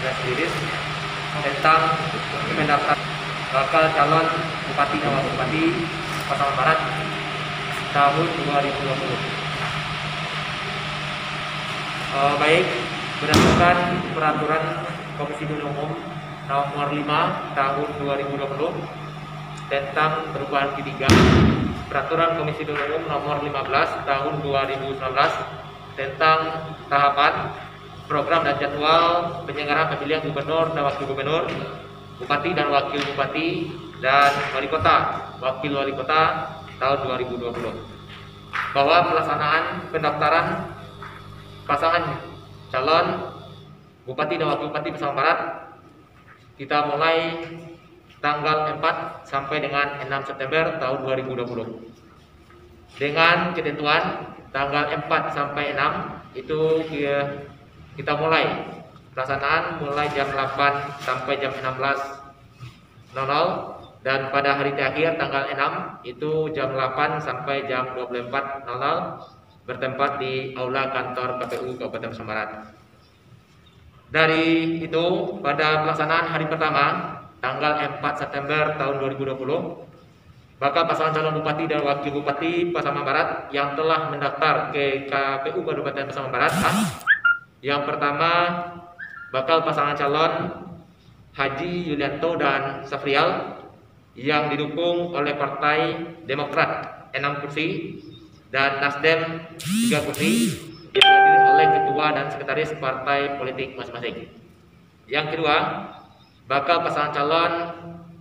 press release tentang pendaftaran bakal calon bupati dan wakil bupati Pasaman Barat tahun 2020. Baik, berdasarkan peraturan Komisi Pemilihan Umum nomor 5 tahun 2020 tentang perubahan ketiga, peraturan Komisi Pemilihan Umum nomor 15 tahun 2019 tentang tahapan, program dan jadwal penyelenggaraan pemilihan gubernur dan wakil gubernur, bupati dan wakil bupati, dan wali kota, wakil wali kota tahun 2020, bahwa pelaksanaan pendaftaran pasangan calon bupati dan wakil bupati Pasaman Barat kita mulai tanggal 4 sampai dengan 6 September tahun 2020 dengan ketentuan tanggal 4 sampai 6 itu kita mulai pelaksanaan mulai jam 8 sampai jam 16.00, dan pada hari terakhir tanggal 6 itu jam 8 sampai jam 24.00 bertempat di aula kantor KPU Kabupaten Pasaman Barat. Dari itu, pada pelaksanaan hari pertama tanggal 4 September tahun 2020, bakal pasangan calon bupati dan wakil bupati Pasaman Barat yang telah mendaftar ke KPU Kabupaten Pasaman Barat, yang pertama bakal pasangan calon Haji Yulianto dan Safrial yang didukung oleh Partai Demokrat 6 kursi dan Nasdem 3 kursi yang dihadiri oleh ketua dan sekretaris partai politik masing-masing. Yang kedua, bakal pasangan calon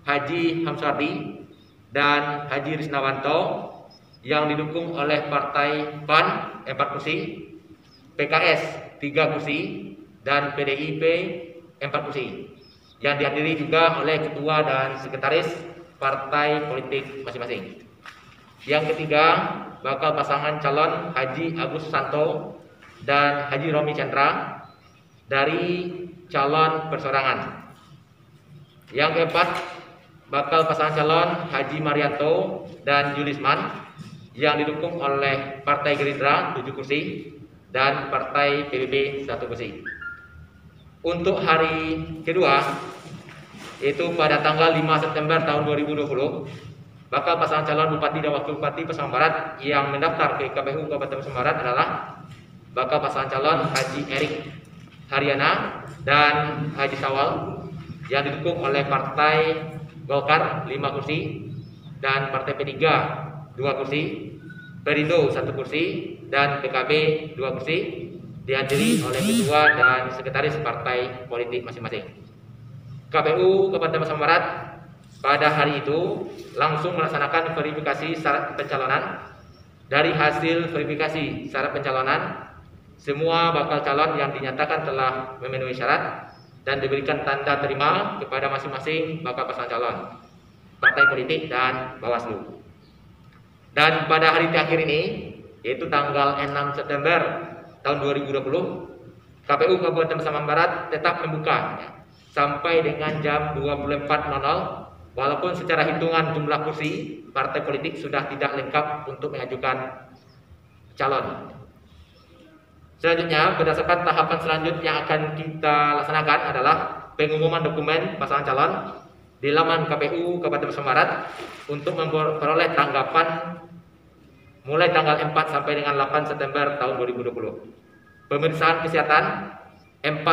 Haji Hamswardi dan Haji Risnawanto yang didukung oleh Partai PAN 4 kursi, PKS 3 kursi, dan PDIP 4 kursi, yang dihadiri juga oleh ketua dan sekretaris partai politik masing-masing. Yang ketiga, bakal pasangan calon Haji Agus Susanto dan Haji Romi Chandra dari calon persorangan. Yang keempat, bakal pasangan calon Haji Marianto dan Julisman yang didukung oleh Partai Gerindra 7 kursi dan Partai PBB 1 kursi. Untuk hari kedua, yaitu pada tanggal 5 September tahun 2020, bakal pasangan calon bupati dan wakil bupati Pasaman Barat yang mendaftar ke KPU Kabupaten Pasaman Barat adalah bakal pasangan calon Haji Erik Haryana dan Haji Sawal yang didukung oleh Partai Golkar 5 kursi dan Partai P3 2 kursi, Perindo 1 kursi, dan PKB 2 kursi, dihadiri oleh ketua dan sekretaris partai politik masing-masing. KPU Kabupaten Pasaman Barat pada hari itu langsung melaksanakan verifikasi syarat pencalonan. Dari hasil verifikasi syarat pencalonan, semua bakal calon yang dinyatakan telah memenuhi syarat dan diberikan tanda terima kepada masing-masing bakal pasangan calon, partai politik, dan Bawaslu. Dan pada hari terakhir ini, yaitu tanggal 6 September tahun 2020, KPU Kabupaten Pasaman Barat tetap membuka sampai dengan jam 24.00, walaupun secara hitungan jumlah kursi partai politik sudah tidak lengkap untuk mengajukan calon. Selanjutnya, berdasarkan tahapan selanjutnya yang akan kita laksanakan adalah pengumuman dokumen pasangan calon di laman KPU Kabupaten Pasaman Barat untuk memperoleh tanggapan mulai tanggal 4 sampai dengan 8 September tahun 2020. Pemeriksaan kesehatan 4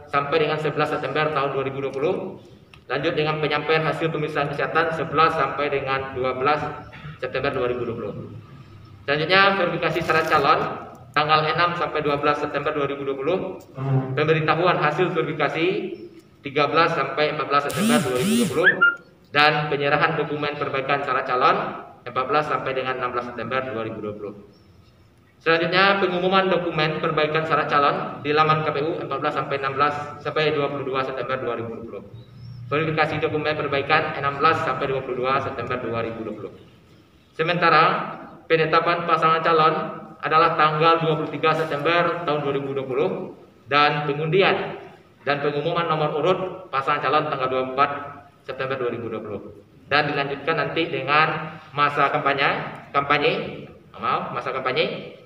sampai dengan 11 September tahun 2020. Lanjut dengan penyampaian hasil pemeriksaan kesehatan 11 sampai dengan 12 September 2020. Selanjutnya, verifikasi syarat calon tanggal 6 sampai 12 September 2020. Pemberitahuan hasil verifikasi 13 sampai 14 September 2020 dan penyerahan dokumen perbaikan syarat calon 14 sampai dengan 16 September 2020. Selanjutnya, pengumuman dokumen perbaikan syarat calon di laman KPU 14 sampai 16 sampai 22 September 2020. Verifikasi dokumen perbaikan 16 sampai 22 September 2020. Sementara penetapan pasangan calon adalah tanggal 23 September tahun 2020 dan pengundian dan pengumuman nomor urut pasangan calon tanggal 24 September 2020. Dan dilanjutkan nanti dengan masa kampanye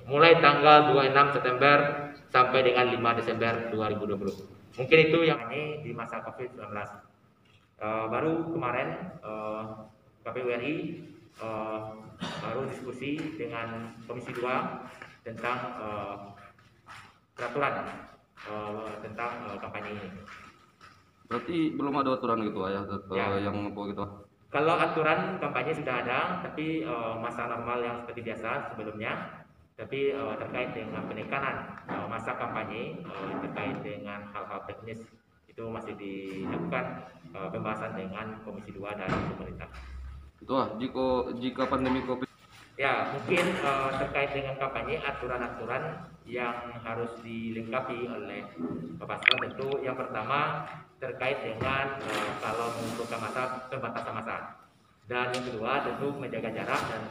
mulai tanggal 26 September sampai dengan 5 Desember 2020. Mungkin itu yang ini di masa COVID-19. Baru kemarin KPU RI baru diskusi dengan Komisi 2 tentang peraturan tentang kampanye ini. Berarti belum ada aturan gitu ya, yang apa gitu? Kalau aturan kampanye sudah ada, tapi masa normal yang seperti biasa sebelumnya. Tapi terkait dengan penekanan masa kampanye terkait dengan hal-hal teknis itu masih dilakukan pembahasan dengan Komisi 2 dan pemerintah. Itu jika pandemi COVID. Ya, mungkin terkait dengan kampanye aturan-aturan yang harus dilengkapi oleh Bapak Paslon tentu yang pertama terkait dengan kalau membuka masa pembatasan masa, dan yang kedua tentu menjaga jarak dan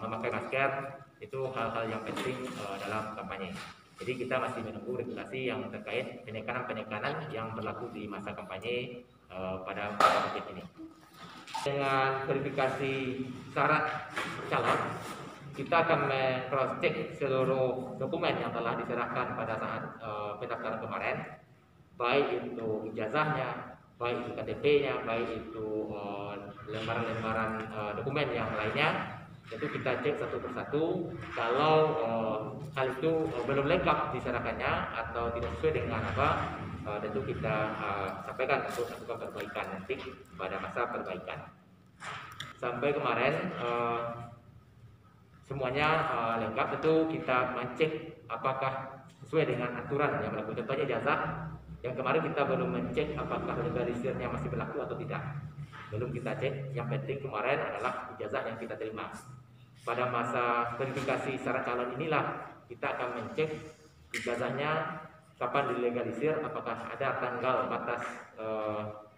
memakai masker itu hal-hal yang penting dalam kampanye. Jadi kita masih menunggu regulasi yang terkait penekanan yang berlaku di masa kampanye pada COVID ini. Dengan verifikasi syarat calon, kita akan cross check seluruh dokumen yang telah diserahkan pada saat pendaftaran kemarin, baik itu ijazahnya, baik itu KTP-nya, baik itu lembaran-lembaran dokumen yang lainnya. Tentu kita cek satu persatu. Kalau hal itu belum lengkap diserahkannya atau tidak sesuai dengan apa, tentu kita sampaikan untuk melakukan perbaikan nanti pada masa perbaikan. Sampai kemarin semuanya lengkap, tentu kita mencek apakah sesuai dengan aturan yang berlaku. Contohnya ijazah, yang kemarin kita belum mencek apakah legalisirnya masih berlaku atau tidak. Belum kita cek. Yang penting kemarin adalah ijazah yang kita terima. Pada masa verifikasi syarat calon inilah kita akan mencek ijazahnya kapan dilegalisir, apakah ada tanggal batas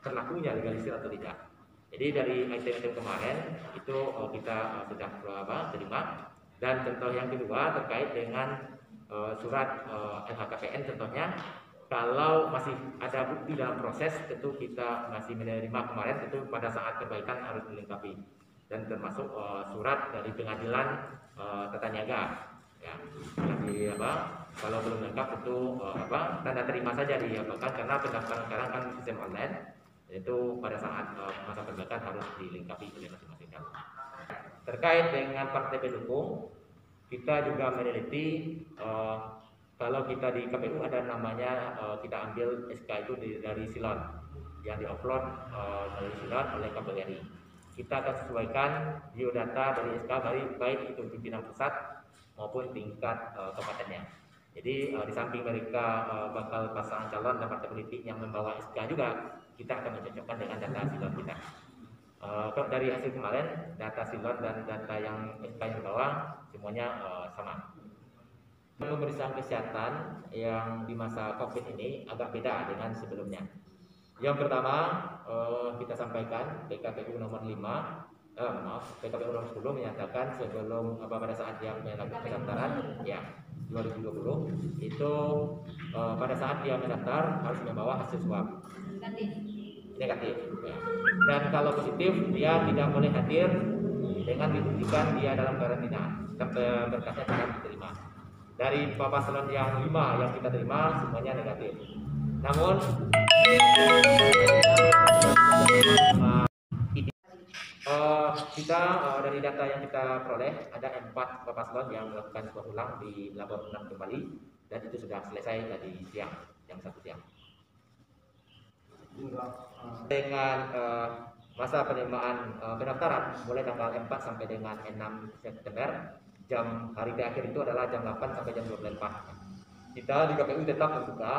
terlakunya legalisir atau tidak. Jadi dari item-item kemarin itu kita sudah terima. Dan contoh yang kedua terkait dengan surat LHKPN, contohnya kalau masih ada bukti dalam proses, tentu kita masih menerima kemarin, tentu pada saat perbaikan harus dilengkapi, dan termasuk surat dari pengadilan tata niaga. Ya, jadi kalau belum lengkap tentu tanda terima saja diapakan, karena pendaftaran sekarang kan sistem online, itu pada saat masa perbaikan harus dilengkapi oleh masing-masing calon. Terkait dengan partai pendukung, kita juga meneliti kalau kita di KPU ada namanya kita ambil SK itu dari Silon yang diupload melalui Silon oleh KPU RI. Kita akan sesuaikan biodata dari SK baik itu pimpinan pusat maupun tingkat kabupatennya. Jadi di samping mereka bakal pasangan calon dan partai politik yang membawa SK juga, kita akan mencocokkan dengan data Silon kita. Dari hasil kemarin, data Silon dan data yang SK yang dibawa semuanya sama. Pemeriksaan kesehatan yang di masa COVID ini agak beda dengan sebelumnya. Yang pertama kita sampaikan PKPU nomor 5, PKPU nomor 10 menyatakan sebelum pada saat dia melakukan pendaftaran ya 2020 itu pada saat dia mendaftar harus membawa hasil swab negatif ya. Dan kalau positif dia tidak boleh hadir dengan dibuktikan dia dalam karantina sampai berkasnya tidak diterima. Dari paslon yang 5 yang kita terima semuanya negatif. Namun kita dari data yang kita peroleh ada 4 paslon yang melakukan swab ulang di labor 6 kembali, dan itu sudah selesai tadi siang, jam 1 siang. Dengan masa penerimaan pendaftaran mulai tanggal 4 sampai dengan 6 September, jam hari terakhir itu adalah jam 8 sampai jam 12.04. Kita di KPU tetap membuka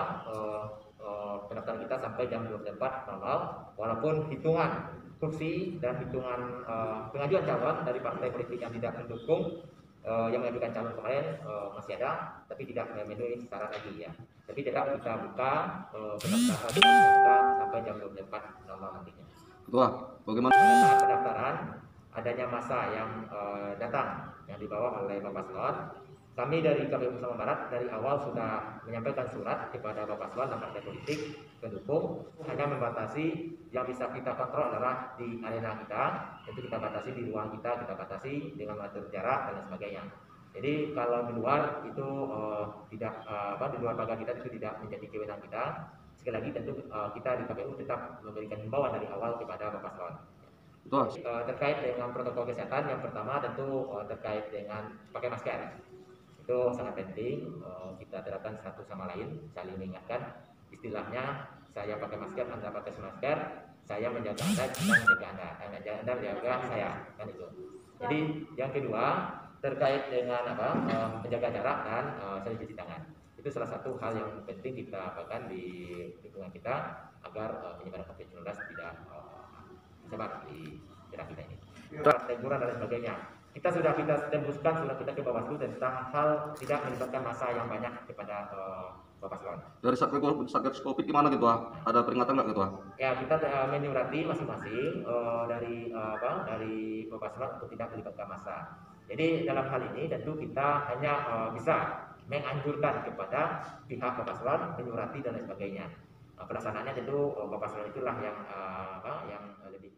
pendaftaran kita sampai jam 12.04 normal, walaupun hitungan kursi dan hitungan pengajuan calon dari partai politik yang tidak mendukung yang mengajukan calon kemarin masih ada, tapi tidak memenuhi syarat lagi ya. Tapi tetap kita buka pendaftaran kita sampai jam 12.04 normal nantinya. Wah, bagaimana pada saat pendaftaran adanya masa yang datang yang dibawa oleh Bapak Paslon, kami dari KPU Pasaman Barat dari awal sudah menyampaikan surat kepada Bapak Paslon dan partai politik pendukung, hanya membatasi yang bisa kita kontrol adalah di arena kita, itu kita batasi di ruang kita batasi dengan mengatur jarak dan sebagainya. Jadi kalau di luar itu tidak di luar pagar kita itu tidak menjadi kewenangan kita. Sekali lagi tentu kita di KPU tetap memberikan himbauan dari awal kepada Bapak Paslon. Betul. Terkait dengan protokol kesehatan, yang pertama tentu terkait dengan pakai masker. Itu sangat penting, kita terapkan satu sama lain, saling mengingatkan. Istilahnya saya pakai masker, Anda pakai masker, saya menjaga Anda, Anda menjaga Anda menjaga saya, kan itu. Jadi yang kedua terkait dengan menjaga jarak dan saling cuci tangan. Itu salah satu hal yang penting kita lakukan di lingkungan kita agar penyebaran COVID-19 tidak menyebar di daerah kita ini. Teguran dan sebagainya. Kita tembuskan surat kita ke Bawaslu tentang hal tidak melibatkan massa yang banyak kepada Bapak Paslon. Dari Satgas Covid gimana gitu ada peringatan nggak gitu Ya, kita menyurati masing-masing dari Bapak Paslon untuk tidak melibatkan massa. Jadi dalam hal ini tentu kita hanya bisa menganjurkan kepada pihak Bapak Paslon menyurati dan lain sebagainya. Pelaksanaannya tentu Bapak Paslon itulah yang lebih